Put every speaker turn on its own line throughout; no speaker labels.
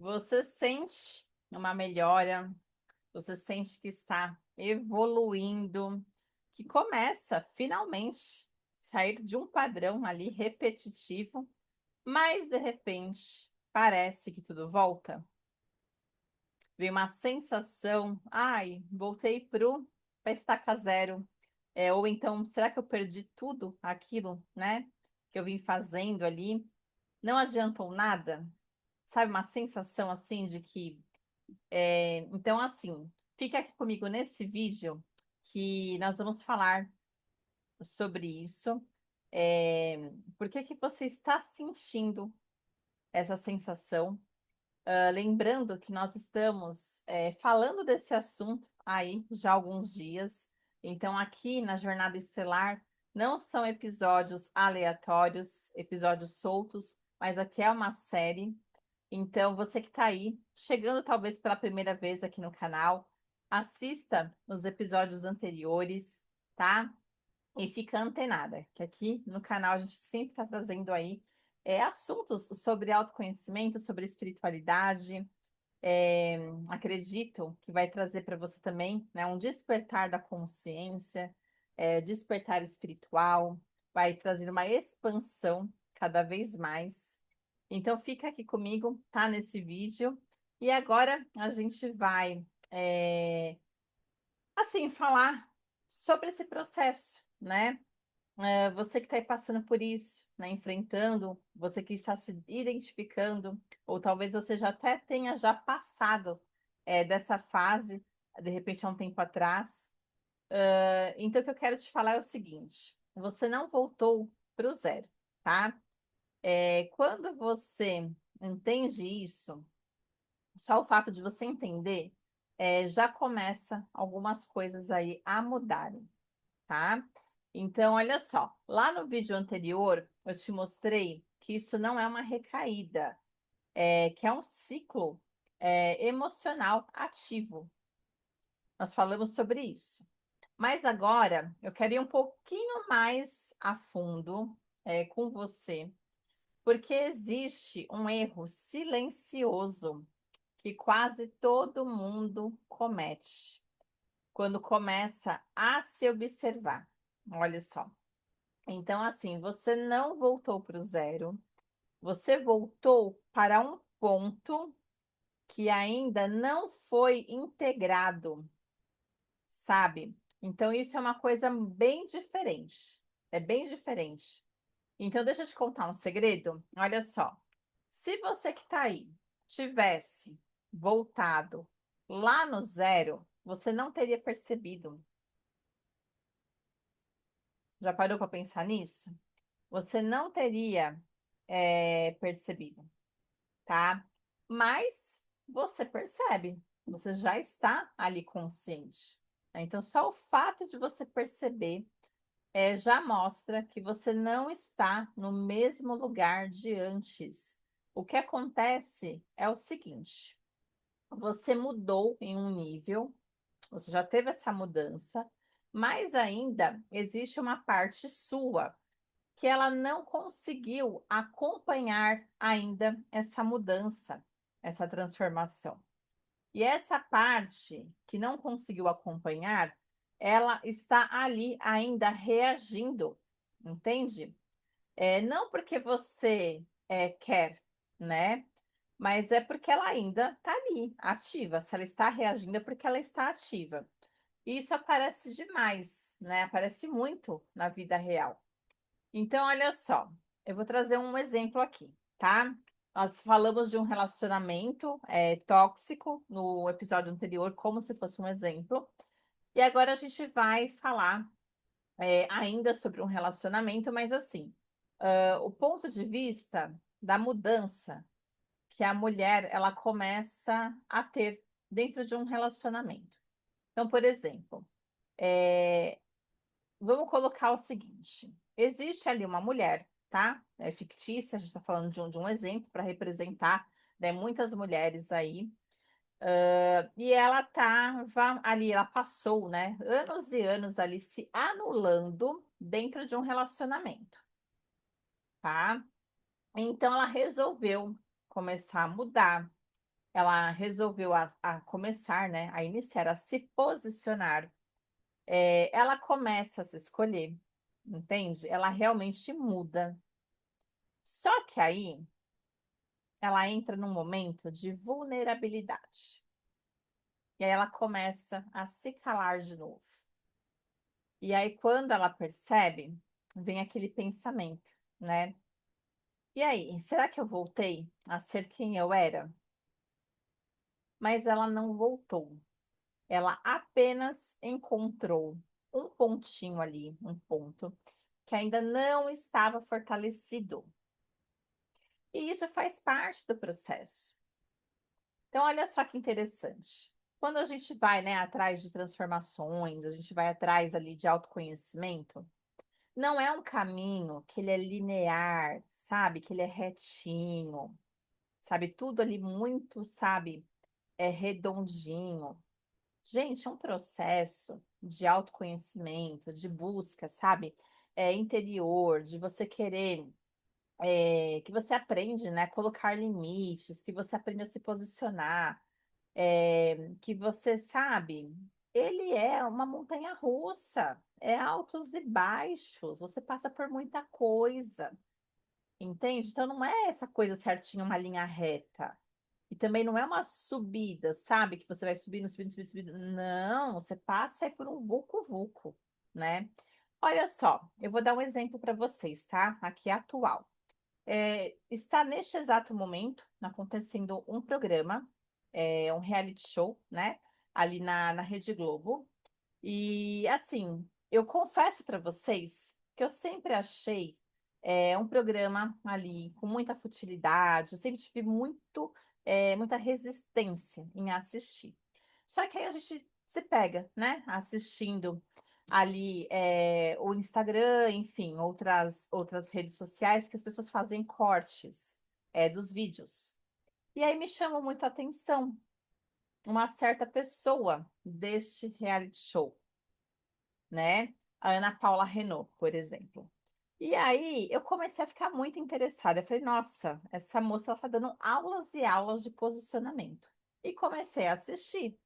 Você sente uma melhora, você sente que está evoluindo, que começa finalmente sair de um padrão ali repetitivo, mas de repente parece que tudo volta. Vem uma sensação, ai, voltei para estaca zero. Ou então, será que eu perdi tudo aquilo, né, que eu vim fazendo ali? Não adiantou nada? Sabe, uma sensação assim de que então, assim, fica aqui comigo nesse vídeo que nós vamos falar sobre isso. Por que que você está sentindo essa sensação? Lembrando que nós estamos falando desse assunto aí já há alguns dias. Então, aqui na Jornada Estelar, não são episódios aleatórios, episódios soltos, mas aqui é uma série. Então, você que está aí, chegando talvez pela primeira vez aqui no canal, assista os episódios anteriores, tá? E fica antenada, que aqui no canal a gente sempre está trazendo aí assuntos sobre autoconhecimento, sobre espiritualidade. Acredito que vai trazer para você também, né, um despertar da consciência, despertar espiritual, vai trazer uma expansão cada vez mais. Então fica aqui comigo, tá? Nesse vídeo. E agora a gente vai, assim, falar sobre esse processo, né? Você que está aí passando por isso, né? Enfrentando, você que está se identificando, ou talvez você já até tenha já passado dessa fase, de repente há um tempo atrás. Então o que eu quero te falar é o seguinte: você não voltou para o zero, tá? Quando você entende isso, só o fato de você entender, já começa algumas coisas aí a mudarem, tá? Então, olha só, lá no vídeo anterior, eu te mostrei que isso não é uma recaída, que é um ciclo, emocional ativo. Nós falamos sobre isso. Mas agora, eu quero ir um pouquinho mais a fundo, com você, porque existe um erro silencioso que quase todo mundo comete quando começa a se observar. Olha só. Então, assim, você não voltou para o zero, você voltou para um ponto que ainda não foi integrado, sabe? Então, isso é uma coisa bem diferente. É bem diferente. Então, deixa eu te contar um segredo. Olha só. Se você que está aí tivesse voltado lá no zero, você não teria percebido. Já parou para pensar nisso? Você não teria percebido, tá? Mas você percebe, você já está ali consciente, né? Então, só o fato de você perceber já mostra que você não está no mesmo lugar de antes. O que acontece é o seguinte: você mudou em um nível, você já teve essa mudança, mas ainda existe uma parte sua que ela não conseguiu acompanhar ainda essa mudança, essa transformação. E essa parte que não conseguiu acompanhar, ela está ali ainda reagindo, entende? Não porque você quer, né? Mas é porque ela ainda está ali, ativa. Se ela está reagindo, é porque ela está ativa. E isso aparece demais, né? Aparece muito na vida real. Então, olha só, eu vou trazer um exemplo aqui, tá? Nós falamos de um relacionamento tóxico no episódio anterior, como se fosse um exemplo. E agora a gente vai falar ainda sobre um relacionamento, mas assim, o ponto de vista da mudança que a mulher ela começa a ter dentro de um relacionamento. Então, por exemplo, é, vamos colocar o seguinte: existe ali uma mulher, tá? É fictícia, a gente está falando de um exemplo para representar, né, muitas mulheres aí. E ela estava ali, ela passou, né, anos e anos ali se anulando dentro de um relacionamento, tá? Então ela resolveu começar a mudar, ela resolveu a começar, né, a iniciar, a se posicionar, ela começa a se escolher, entende? Ela realmente muda. Só que aí ela entra num momento de vulnerabilidade. E aí ela começa a se calar de novo. E aí, quando ela percebe, vem aquele pensamento, né? E aí, será que eu voltei a ser quem eu era? Mas ela não voltou. Ela apenas encontrou um pontinho ali, um ponto, que ainda não estava fortalecido. E isso faz parte do processo. Então, olha só que interessante. Quando a gente vai, né, atrás de transformações, a gente vai atrás ali de autoconhecimento, não é um caminho que ele é linear, sabe? Que ele é retinho, sabe? Tudo ali muito, sabe? É redondinho. Gente, é um processo de autoconhecimento, de busca, sabe? Interior, de você querer, que você aprende, né? Colocar limites, que você aprende a se posicionar, que você sabe, ele é uma montanha russa, é altos e baixos, você passa por muita coisa, entende? Então não é essa coisa certinha, uma linha reta. E também não é uma subida, sabe? Que você vai subindo, subindo, subindo, subindo. Não, você passa aí por um vulco-vulco, né? Olha só, eu vou dar um exemplo para vocês, tá? Aqui atual. Está neste exato momento acontecendo um programa, um reality show, né? Ali na Rede Globo. E assim, eu confesso para vocês que eu sempre achei um programa ali com muita futilidade, eu sempre tive muita resistência em assistir. Só que aí a gente se pega, né? Assistindo ali o Instagram, enfim, outras redes sociais que as pessoas fazem cortes dos vídeos. E aí me chamou muito a atenção uma certa pessoa deste reality show, né? A Ana Paula Renault, por exemplo. E aí eu comecei a ficar muito interessada. Eu falei, nossa, essa moça ela tá dando aulas e aulas de posicionamento. E comecei a assistir,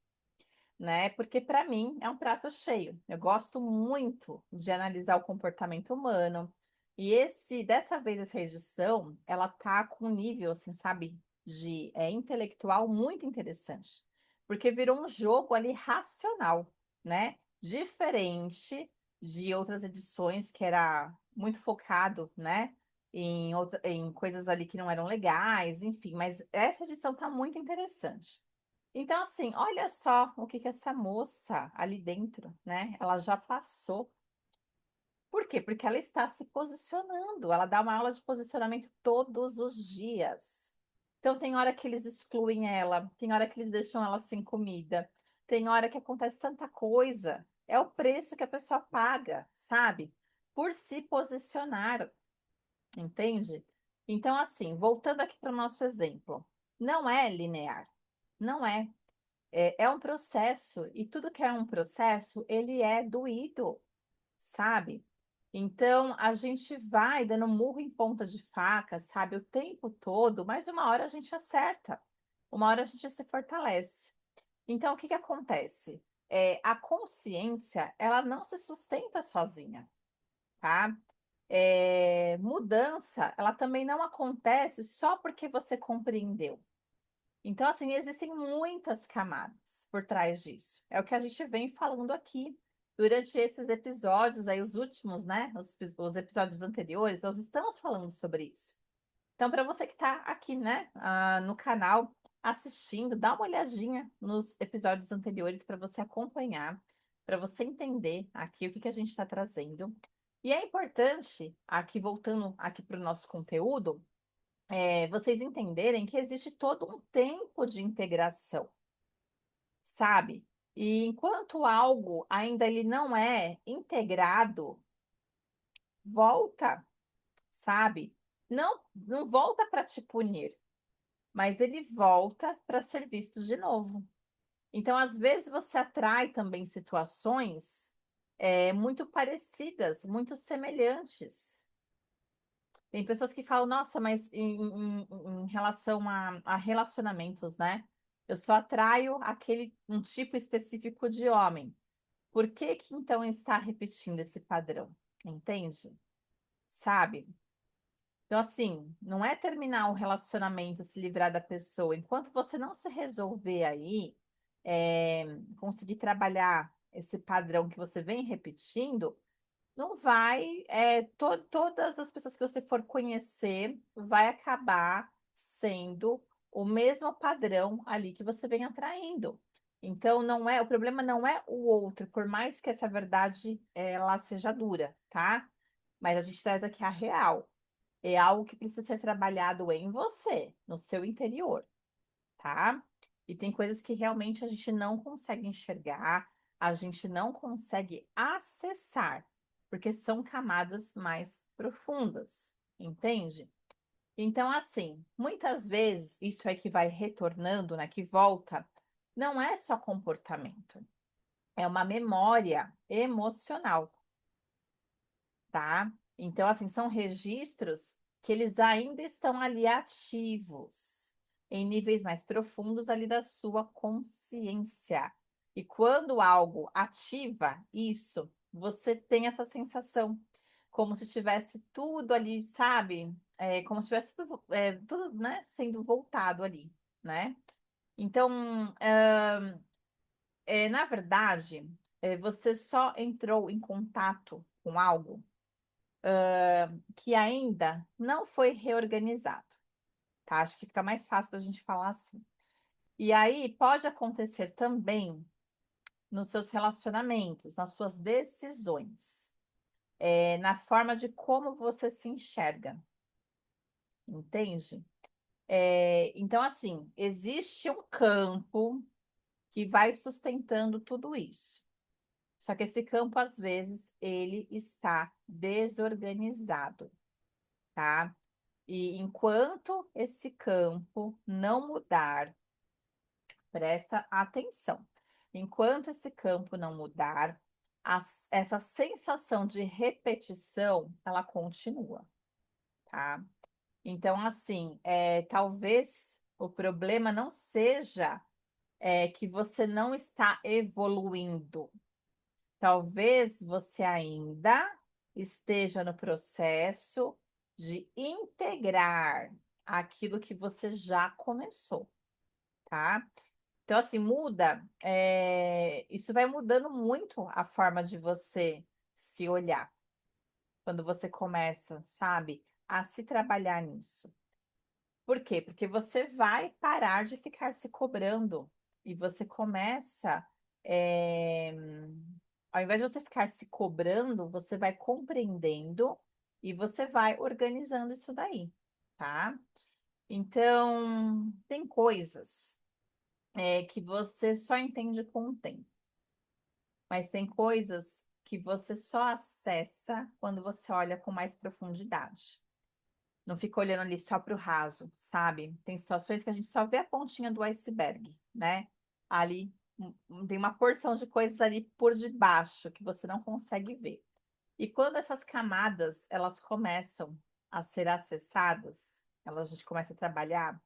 né? Porque para mim é um prato cheio. Eu gosto muito de analisar o comportamento humano. E dessa vez essa edição, ela tá com um nível assim, sabe, de intelectual muito interessante, porque virou um jogo ali racional, né? Diferente de outras edições que era muito focado, né? Em coisas ali que não eram legais, enfim, mas essa edição tá muito interessante. Então, assim, olha só o que que essa moça ali dentro, né? Ela já passou. Por quê? Porque ela está se posicionando. Ela dá uma aula de posicionamento todos os dias. Então, tem hora que eles excluem ela, tem hora que eles deixam ela sem comida, tem hora que acontece tanta coisa. É o preço que a pessoa paga, sabe? Por se posicionar, entende? Então, assim, voltando aqui para o nosso exemplo, não é linear. Não é. É um processo, e tudo que é um processo, ele é doído, sabe? Então, a gente vai dando murro em ponta de faca, sabe, o tempo todo, mas uma hora a gente acerta, uma hora a gente se fortalece. Então, o que que acontece? A consciência, ela não se sustenta sozinha, tá? Mudança, ela também não acontece só porque você compreendeu. Então, assim, existem muitas camadas por trás disso. É o que a gente vem falando aqui durante esses episódios, aí os últimos, né? Os episódios anteriores, nós estamos falando sobre isso. Então, para você que está aqui, né, no canal assistindo, dá uma olhadinha nos episódios anteriores para você acompanhar, para você entender aqui o que que a gente está trazendo. E é importante, aqui voltando aqui para o nosso conteúdo, vocês entenderem que existe todo um tempo de integração, sabe? E enquanto algo ainda ele não é integrado, volta, sabe? Não volta para te punir, mas ele volta para ser visto de novo. Então, às vezes, você atrai também situações muito parecidas, muito semelhantes. Tem pessoas que falam, nossa, mas em relação a relacionamentos, né? Eu só atraio um tipo específico de homem. Por que que então está repetindo esse padrão? Entende? Sabe? Então, assim, não é terminar o relacionamento, se livrar da pessoa. Enquanto você não se resolver aí, conseguir trabalhar esse padrão que você vem repetindo, não vai, todas as pessoas que você for conhecer, vai acabar sendo o mesmo padrão ali que você vem atraindo. Então, o problema não é o outro, por mais que essa verdade ela seja dura, tá? Mas a gente traz aqui a real. É algo que precisa ser trabalhado em você, no seu interior, tá? E tem coisas que realmente a gente não consegue enxergar, a gente não consegue acessar, porque são camadas mais profundas, entende? Então, assim, muitas vezes isso aí que vai retornando, né, que volta, não é só comportamento, é uma memória emocional, tá? Então, assim, são registros que eles ainda estão ali ativos, em níveis mais profundos ali da sua consciência. E quando algo ativa isso, você tem essa sensação, como se tivesse tudo ali, sabe? Como se tivesse tudo, né, sendo voltado ali, né? Então, na verdade, você só entrou em contato com algo que ainda não foi reorganizado, tá? Acho que fica mais fácil da gente falar assim. E aí pode acontecer também nos seus relacionamentos, nas suas decisões, na forma de como você se enxerga, entende? Então, assim, existe um campo que vai sustentando tudo isso. Só que esse campo, às vezes, ele está desorganizado, tá? E enquanto esse campo não mudar, presta atenção. Enquanto esse campo não mudar, essa sensação de repetição, ela continua, tá? Então, assim, talvez o problema não seja que você não está evoluindo. Talvez você ainda esteja no processo de integrar aquilo que você já começou, tá? Então, assim, isso vai mudando muito a forma de você se olhar quando você começa, sabe, a se trabalhar nisso. Por quê? Porque você vai parar de ficar se cobrando e você começa, é, ao invés de você ficar se cobrando, você vai compreendendo e você vai organizando isso daí, tá? Então, tem coisas, que você só entende com o tempo, mas tem coisas que você só acessa quando você olha com mais profundidade. Não fica olhando ali só para o raso, sabe? Tem situações que a gente só vê a pontinha do iceberg, né? Ali tem uma porção de coisas ali por debaixo que você não consegue ver. E quando essas camadas elas começam a ser acessadas, a gente começa a trabalhar,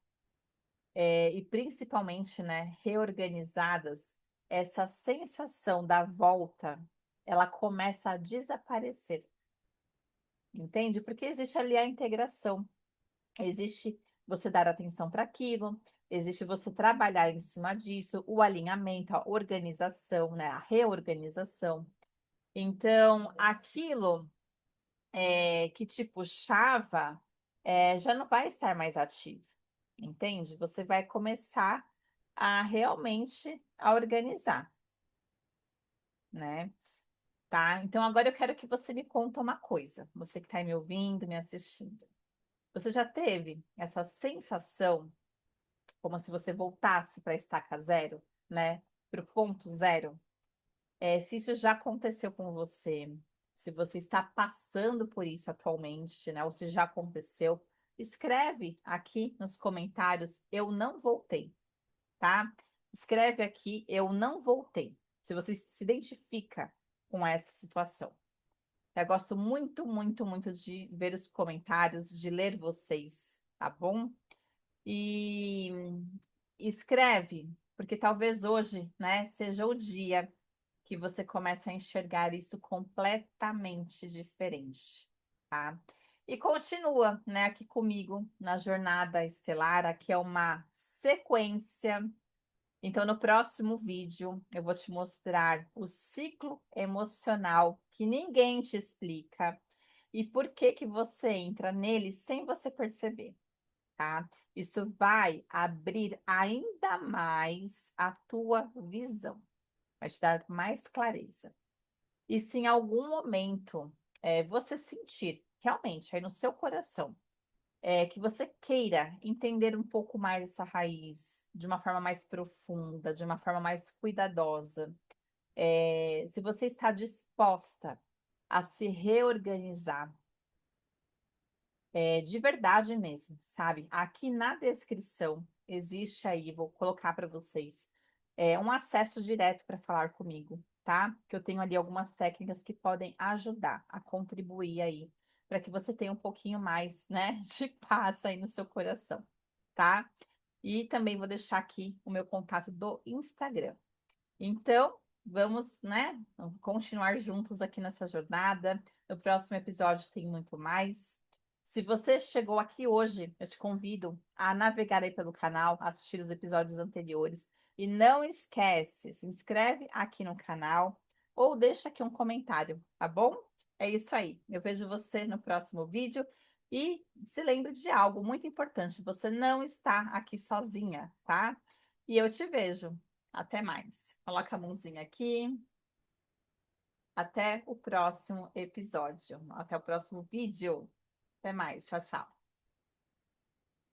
e principalmente, né, reorganizadas, essa sensação da volta, ela começa a desaparecer, entende? Porque existe ali a integração. Existe você dar atenção para aquilo, existe você trabalhar em cima disso, o alinhamento, a organização, né, a reorganização. Então, aquilo que te puxava já não vai estar mais ativo, entende? Você vai começar a realmente a organizar, né? Tá? Então, agora eu quero que você me conta uma coisa, você que está me ouvindo, me assistindo. Você já teve essa sensação como se você voltasse para a estaca zero, né? Para o ponto zero. Se isso já aconteceu com você, se você está passando por isso atualmente, né? Ou se já aconteceu, escreve aqui nos comentários, eu não voltei, tá? Escreve aqui, eu não voltei. Se você se identifica com essa situação. Eu gosto muito, muito, muito de ver os comentários, de ler vocês, tá bom? E Escreve, porque talvez hoje, né, seja o dia que você começa a enxergar isso completamente diferente, tá? E continua, né, aqui comigo na jornada estelar. Aqui é uma sequência. Então, no próximo vídeo, eu vou te mostrar o ciclo emocional que ninguém te explica e por que que você entra nele sem você perceber, tá? Isso vai abrir ainda mais a tua visão, vai te dar mais clareza. E se em algum momento você sentir realmente aí no seu coração que você queira entender um pouco mais essa raiz de uma forma mais profunda, de uma forma mais cuidadosa, se você está disposta a se reorganizar, de verdade mesmo, sabe? Aqui na descrição existe aí, vou colocar para vocês, um acesso direto para falar comigo, tá? Que eu tenho ali algumas técnicas que podem ajudar a contribuir aí para que você tenha um pouquinho mais, né, de paz aí no seu coração, tá? E também vou deixar aqui o meu contato do Instagram. Então, vamos, né, continuar juntos aqui nessa jornada. No próximo episódio tem muito mais. Se você chegou aqui hoje, eu te convido a navegar aí pelo canal, assistir os episódios anteriores. E não esquece, se inscreve aqui no canal ou deixa aqui um comentário, tá bom? É isso aí. Eu vejo você no próximo vídeo. E se lembre de algo muito importante: você não está aqui sozinha, tá? E eu te vejo. Até mais. Coloca a mãozinha aqui. Até o próximo episódio. Até o próximo vídeo. Até mais. Tchau, tchau.